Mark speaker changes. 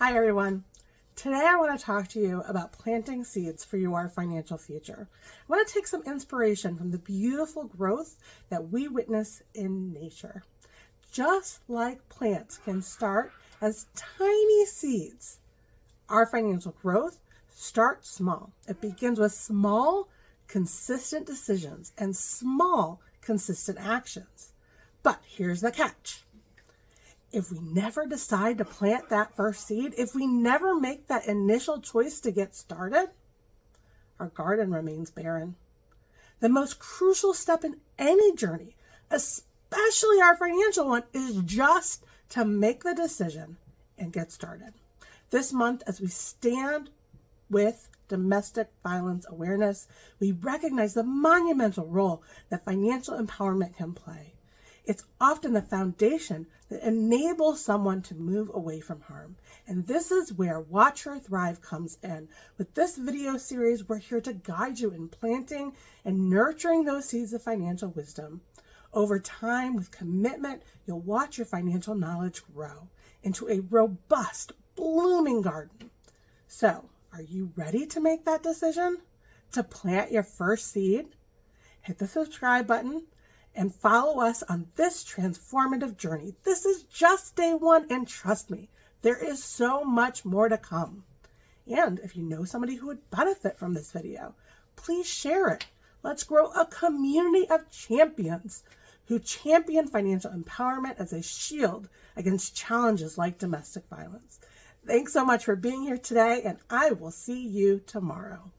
Speaker 1: Hi everyone. Today I want to talk to you about planting seeds for your financial future. I want to take some inspiration from the beautiful growth that we witness in nature. Just like plants can start as tiny seeds, our financial growth starts small. It begins with small, consistent decisions and small, consistent actions. But here's the catch. If we never decide to plant that first seed, if we never make that initial choice to get started, our garden remains barren. The most crucial step in any journey, especially our financial one, is just to make the decision and get started. This month, as we stand with domestic violence awareness, we recognize the monumental role that financial empowerment can play. It's often the foundation that enables someone to move away from harm. And this is where Watch Her Thrive comes in. With this video series, we're here to guide you in planting and nurturing those seeds of financial wisdom. Over time, with commitment, you'll watch your financial knowledge grow into a robust, blooming garden. So, are you ready to make that decision? To plant your first seed? Hit the subscribe button and follow us on this transformative journey. This is just day one, and trust me, there is so much more to come. And if you know somebody who would benefit from this video, please share it. Let's grow a community of champions who champion financial empowerment as a shield against challenges like domestic violence. Thanks so much for being here today, and I will see you tomorrow.